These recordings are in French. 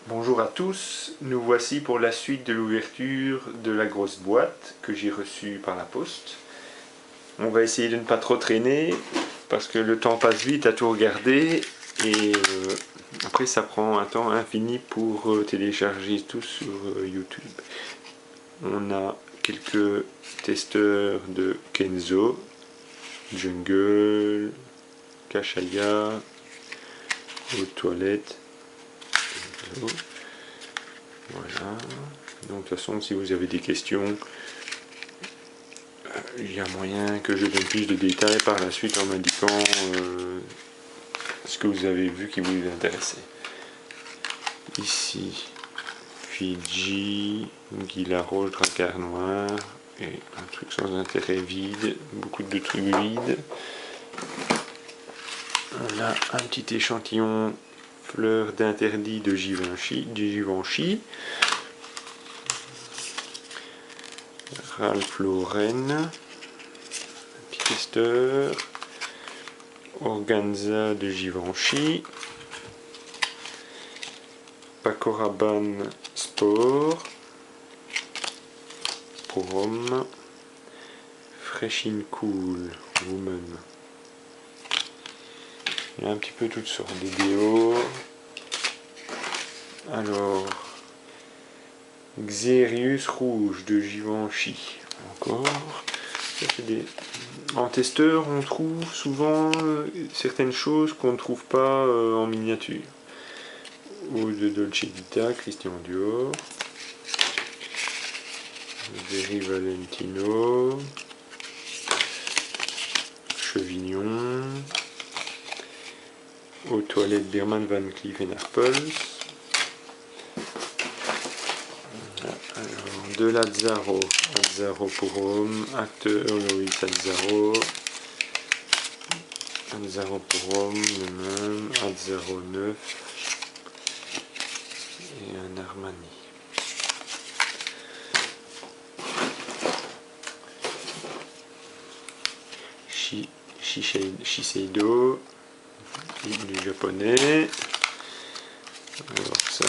Bonjour à tous, nous voici pour la suite de l'ouverture de la grosse boîte que j'ai reçue par la poste. On va essayer de ne pas trop traîner parce que le temps passe vite à tout regarder et après ça prend un temps infini pour télécharger tout sur YouTube. On a quelques testeurs de Kenzo, Jungle, Kashaya, aux toilettes. Voilà. Donc de toute façon, si vous avez des questions, il y a moyen que je donne plus de détails par la suite en m'indiquant ce que vous avez vu qui vous intéressait. Ici, Fidji, Guilarol, Dracar noir, et un truc sans intérêt vide, beaucoup de trucs vides. On a un petit échantillon fleurs d'interdit de Givenchy. Ralph Lauren, petit testeur, Organza de Givenchy, Paco Rabanne Sport, pour hommes, Fresh and Cool Woman. Il y a un petit peu toutes sortes de déos. Alors, Xerius Rouge de Givenchy, encore. En testeur, on trouve souvent certaines choses qu'on ne trouve pas en miniature. Ou de Dolce Vita, Christian Dior, Very Valentino, Chevignon, aux toilettes Berman Van Cleef & Arpels. Alors, de Lazzaro, Azzaro pour homme, acteur Loïs Azzaro, Azzaro pour homme, le même, Azzaro 9 et un Armani. Shiseido, du japonais. Alors ça,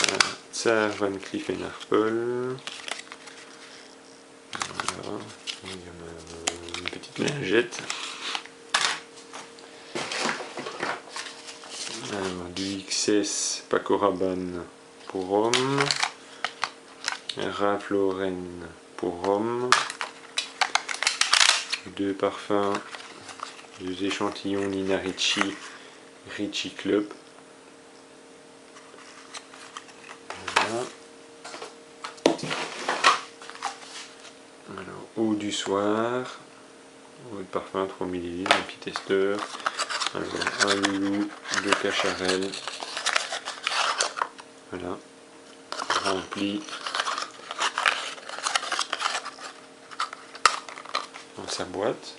Tsar Van Cleef & Arpels. Voilà, il y a une petite lingette. Alors, du XS Paco Rabanne pour homme, Ralph Lauren pour homme, deux parfums, deux échantillons Nina Ricci Club. Voilà. Alors, eau du soir, eau de parfum 3 ml, un petit testeur. Alors, un loulou de Cacharel. Voilà, rempli dans sa boîte.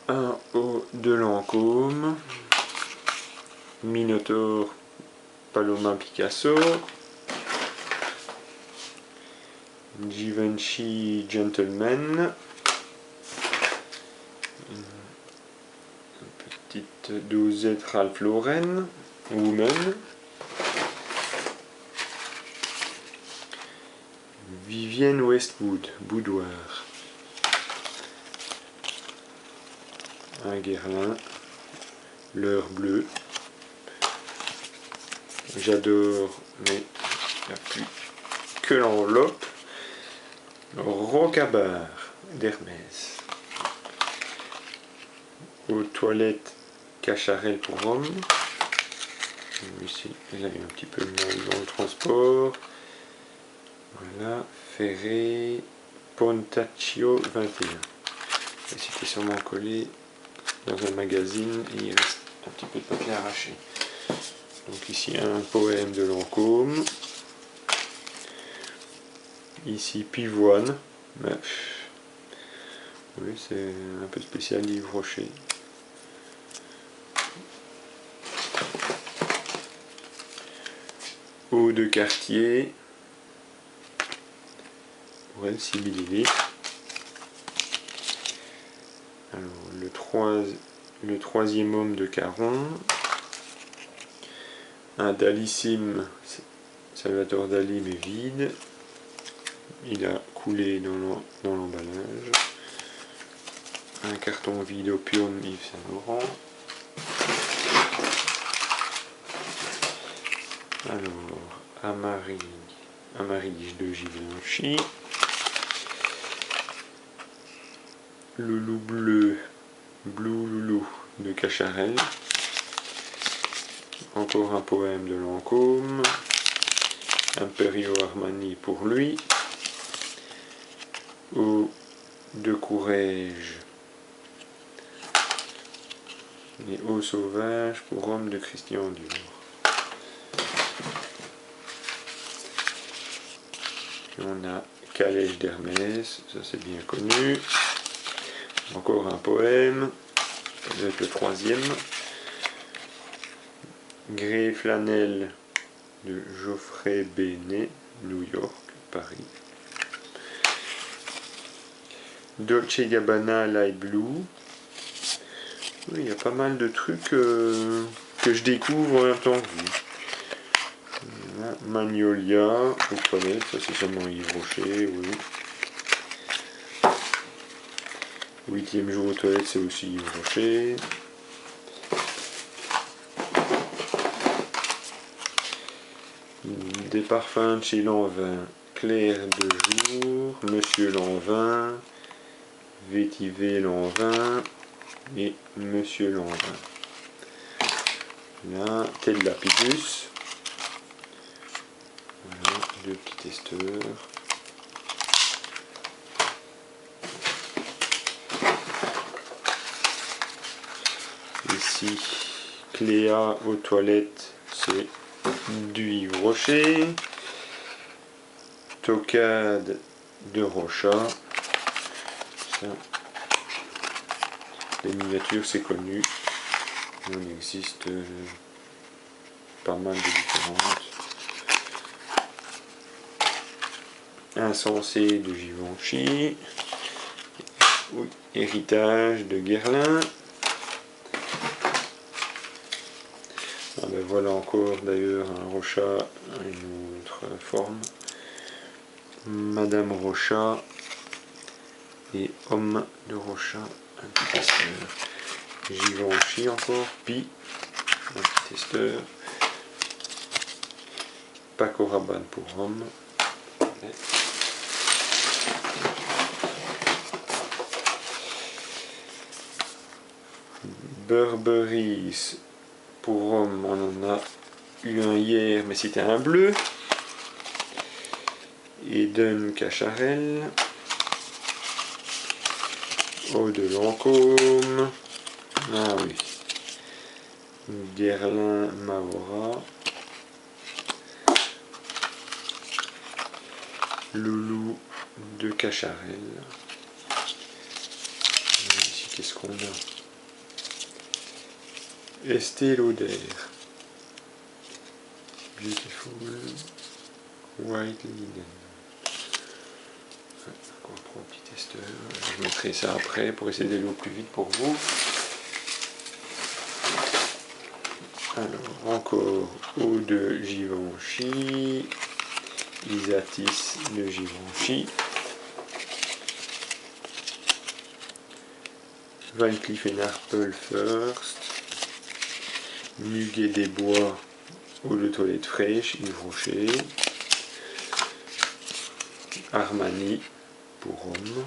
Un eau de Lancôme, Minotaur Paloma Picasso, Givenchy Gentleman, une petite dosette Ralph Lauren Woman, Vivienne Westwood Boudoir, un Guerlain, l'heure bleue, j'adore mais il n'y a plus que l'enveloppe, Rocabar d'Hermès, aux toilettes Cacharel pour homme, ici il a eu un petit peu de mal dans le transport, voilà, Ferré Pontaccio 21, et c'était sûrement collé dans un magazine et il reste un petit peu de papier arraché. Donc ici un poème de Lancôme, ici Pivoine, mais oui c'est un peu spécial Yves Rocher. Eau de quartier, pour elle 6 ml. Alors le troisième homme de Caron, Un Dalissime Salvatore Dali mais vide. Il a coulé dans l'emballage. Un carton vide Opium Yves Saint Laurent. Alors, Amarige de Givenchy. Loulou bleu, Blue Loulou de Cacharel. Encore un poème de Lancôme. Imperio Armani pour lui. Eau de Courrèges. Les Eaux sauvages pour homme de Christian Dior. On a Calèche d'Hermès, ça c'est bien connu. Encore un poème, ça doit être le troisième. Grès Flanelle de Geoffrey Bénet, New York, Paris. Dolce Gabbana Light Blue. Oui, il y a pas mal de trucs que je découvre en même temps que vous. Magnolia, aux toilettes, ça c'est seulement Yves Rocher, oui. 8e jour aux toilettes, c'est aussi Yves Rocher. Des parfums de chez Lanvin, Clair de jour, Monsieur Lanvin, Vétiver Lanvin et Monsieur Lanvin. Là, Tel Lapidus. Voilà, deux petits testeurs. Ici, Cléa aux toilettes, c'est du Yves Rocher. Tocade de Rocha. Ça, les miniatures, c'est connu. Il en existe pas mal de différentes. Insensé de Givenchy. Oui, Héritage de Guerlain. Ah ben voilà encore d'ailleurs un Rocha, une autre forme. Madame Rocha et Homme de Rocha, un petit testeur. Givenchy encore, Pi, un petit testeur. Paco Rabanne pour Homme. Burberry pour Homme, on en a eu un hier, mais c'était un bleu. Eden Cacharel. Eau de Lancôme. Ah oui. Guerlain Mavora. Loulou de Cacharel. Ici, qu'est-ce qu'on a? Estée Lauder. Beautiful White Linen. Encore 3 petits testeurs. Je mettrai ça après pour essayer d'aller au plus vite pour vous. Alors, encore eau de Givenchy. Isatis de Givenchy. Van Cleef & Arpels First. Muguet des Bois, eau de toilette fraîche, Yves Rocher. Armani pour homme.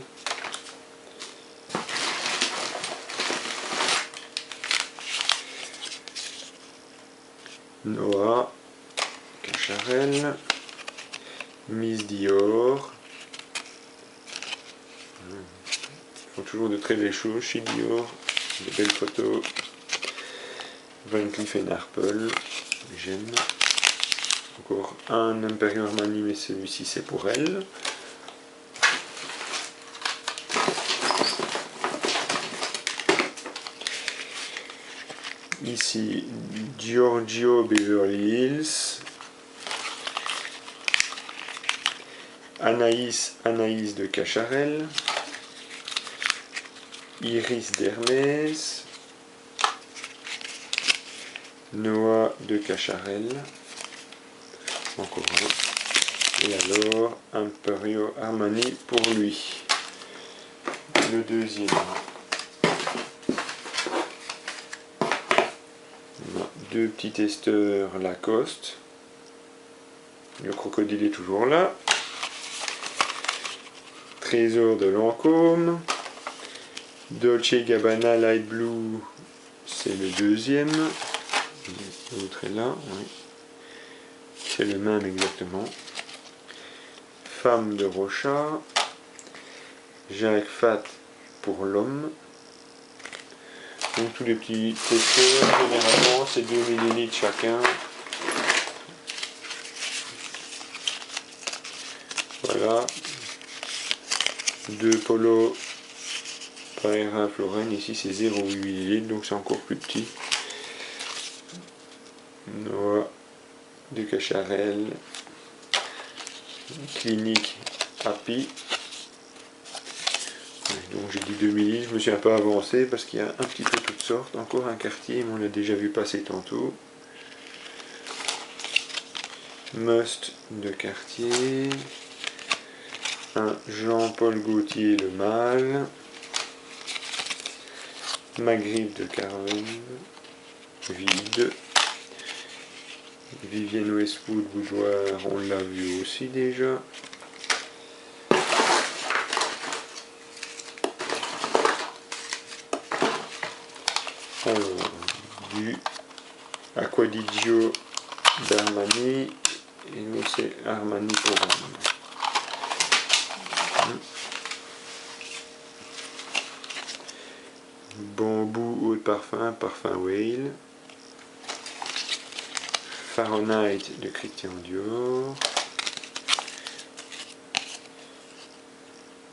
Noah, Cacharel. Miss Dior. Ils font toujours de très belles choses chez Dior. De belles photos. Van Cleef & Arpels, j'aime. Encore un Imperio Armani, mais celui-ci c'est pour elle. Ici, Giorgio Beverly Hills. Anaïs de Cacharel. Iris d'Hermès. Noah de Cacharel, encore un, et alors Imperio Armani pour lui, le deuxième. On a deux petits testeurs Lacoste, le crocodile est toujours là, Trésor de Lancôme, Dolce Gabbana Light Blue, c'est le deuxième. L'autre est là, oui. C'est le même exactement. Femme de Rocha. Jacques Fat pour l'homme. Donc tous les petits testeurs, généralement c'est 2 ml chacun. Voilà. 2 polos par Ralph Lauren. Ici c'est 0,8 ml, donc c'est encore plus petit. Noah de Cacharel, Clinique Happy. Donc j'ai dit 2 ml, je me suis un peu avancé parce qu'il y a un petit peu toutes sortes. Encore un quartier, mais on l'a déjà vu passer tantôt. Must de Cartier. Un Jean-Paul Gaultier le mâle. Magritte de Carven, vide. Vivienne Westwood boudoir, on l'a vu aussi déjà. Alors, du Aquadigio d'Armani, et nous c'est Armani pour homme. Bambou eau de parfum, parfum Whale. Fahrenheit de Christian Dior.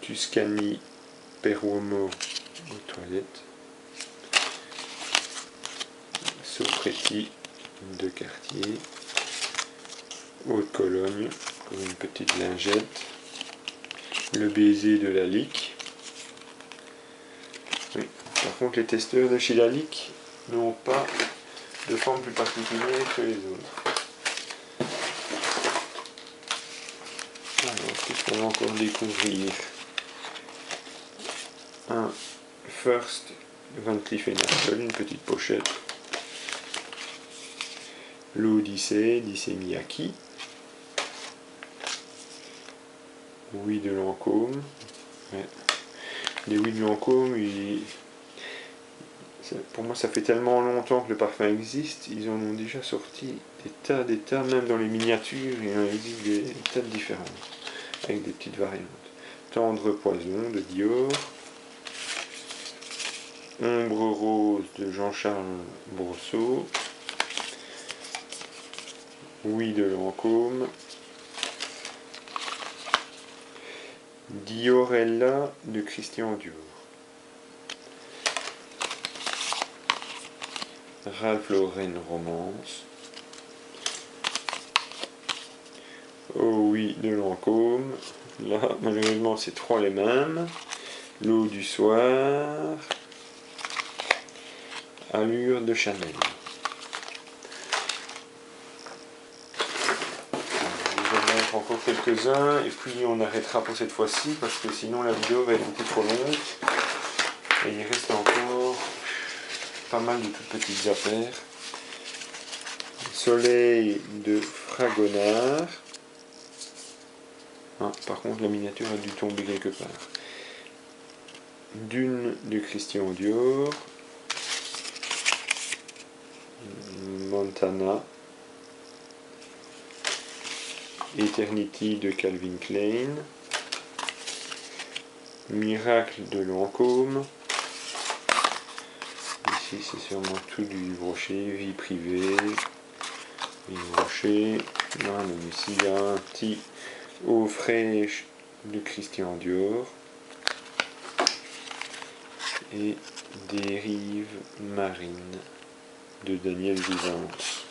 Tuscany Peruomo aux toilettes. Sopretti de Cartier. Eau de Cologne pour une petite lingette. Le baiser de la Lick. Oui. Par contre, les testeurs de chez la Lick n'ont pas de forme plus particulière que les autres. Alors, qu'est-ce qu'on va encore découvrir? Un First Van Cleef & Arpels, une petite pochette. L'Odyssée d'Issey Miyake. Oui de Lancôme. Ouais. Les oui de Lancôme, pour moi ça fait tellement longtemps que le parfum existe, ils en ont déjà sorti des tas, même dans les miniatures, il existe des tas de différences, avec des petites variantes. Tendre Poison de Dior. Ombre Rose de Jean-Charles Brosseau. Oui de Lancôme. Diorella de Christian Dior. Ralph Lauren Romance. Oh oui de Lancôme. Là malheureusement c'est trois les mêmes. L'eau du soir. Allure de Chanel. Je vais mettre encore quelques-uns et puis on arrêtera pour cette fois-ci parce que sinon la vidéo va être beaucoup trop longue. Et il reste encore pas mal de toutes petites affaires. Soleil de Fragonard. Ah, par contre la miniature a dû tomber quelque part. Dune de Christian Dior. Montana. Eternity de Calvin Klein. Miracle de Lancôme. Ici c'est sûrement tout du brochet, vie privée, vie brochet. Là, même ici il y a un petit eau fraîche de Christian Dior. Et Dérive marine de Daniel Vivance.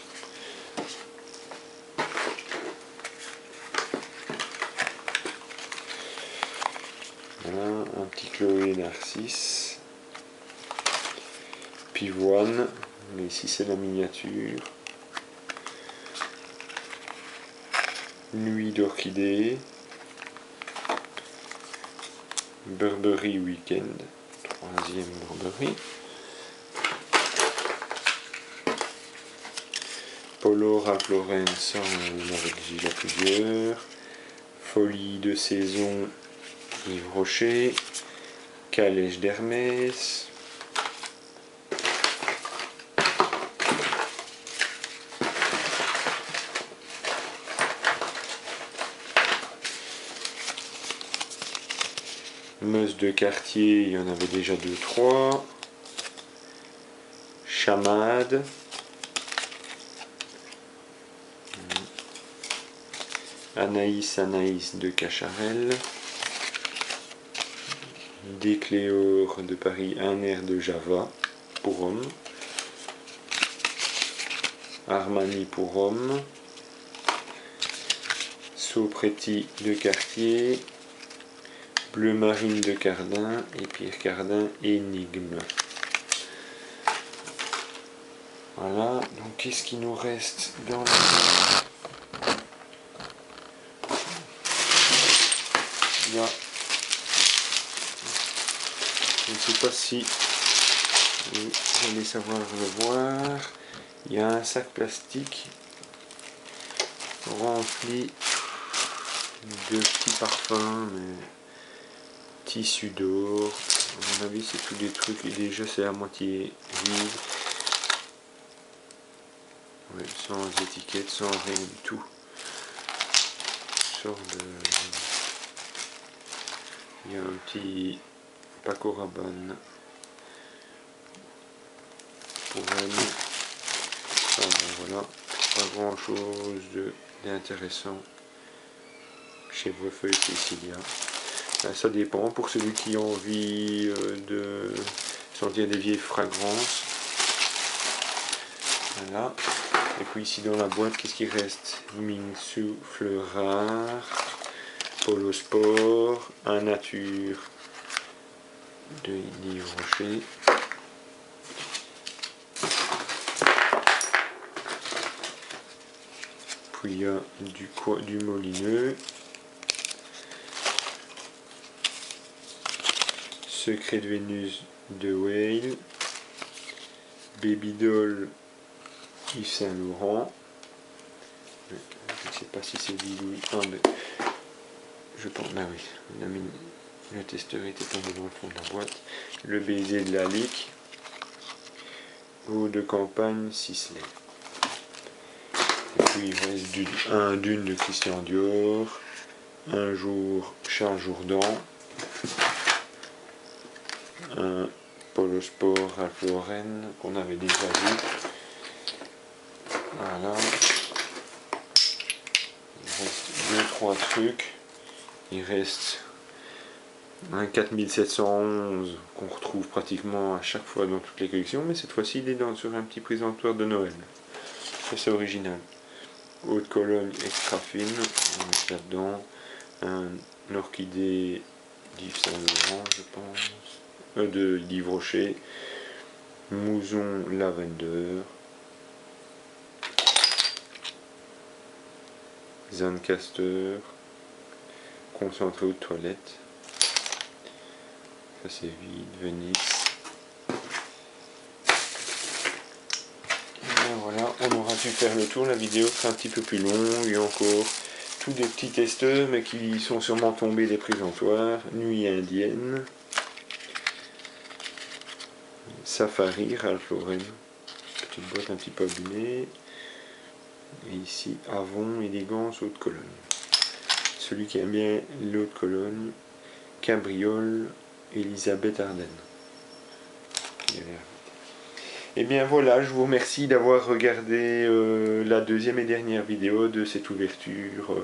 Voilà, un petit Chloé Narcisse. Pivoine, Mais ici c'est la miniature. Nuit d'orchidée. Burberry Weekend. Troisième Burberry. Polo Ralph Lauren, ça on en avait déjà plusieurs. Folie de saison Yves Rocher. Calèche d'Hermès. Meuse de quartier, il y en avait déjà 2-3. Chamade. Anaïs de Cacharel. Décléor de Paris, un air de Java pour homme. Armani pour homme. Sopretti de Cartier. Bleu marine de Cardin et Pierre Cardin Énigme. Voilà, donc qu'est-ce qui nous reste dans la... Il y a... Je ne sais pas si vous allez savoir le voir. Il y a un sac plastique rempli de petits parfums, mais tissu d'or. À mon avis, c'est tous des trucs et déjà c'est à moitié vide. Ouais, sans étiquette, sans rien du tout. Sorte de... Il y a un petit Paco Rabanne pour elle. Enfin, bon, voilà, pas grand chose d'intéressant chez Brefeuille Cecilia. Ça dépend pour celui qui a envie de sentir des vieilles fragrances. Voilà. Et puis ici dans la boîte, qu'est-ce qui reste? Mingsu Fleur Rare, Polo Sport, Un Nature de Yves Rocher. Puis il y a du Molineux. Secret de Vénus de Whale. Baby Doll Yves Saint Laurent. Je ne sais pas si c'est Bidouille. Ah, mais je pense. Ah oui, le testeur était tombé dans le fond de la boîte. Le baiser de la Lique. Eau de campagne Sisley. Et puis il reste un Dune de Christian Dior. Un jour Charles Jourdan. Un Polo Sport Ralph Lauren qu'on avait déjà vu. Voilà. Il reste 2-3 trucs. Il reste un 4711 qu'on retrouve pratiquement à chaque fois dans toutes les collections, mais cette fois-ci il est sur un petit présentoir de Noël. Ça c'est original. Eau de Cologne extra fine, on met là-dedans. Un orchidée d'Yves Saint Laurent, je pense. De Yves Rocher. Mouzon Lavender. Zancaster. Concentré aux toilettes. Ça c'est vide, Venise. Et voilà, on aura pu faire le tour. La vidéo sera un petit peu plus longue et encore tous des petits testeurs mais qui sont sûrement tombés des présentoirs. Nuit indienne. Safari, Ralph Lauren. Petite boîte un petit peu abîmée. Et ici, Avon, élégance, eau de Cologne. Celui qui aime bien l'eau de Cologne, Cabriole, Elisabeth Arden. Et bien voilà, je vous remercie d'avoir regardé la deuxième et dernière vidéo de cette ouverture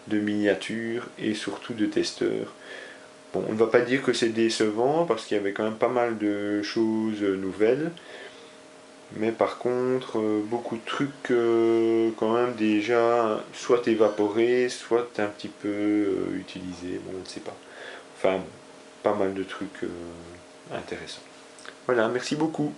de miniatures et surtout de testeurs. Bon, on ne va pas dire que c'est décevant parce qu'il y avait quand même pas mal de choses nouvelles. Mais par contre, beaucoup de trucs quand même déjà soit évaporés, soit un petit peu utilisés. Bon, on ne sait pas. Enfin, pas mal de trucs intéressants. Voilà, merci beaucoup.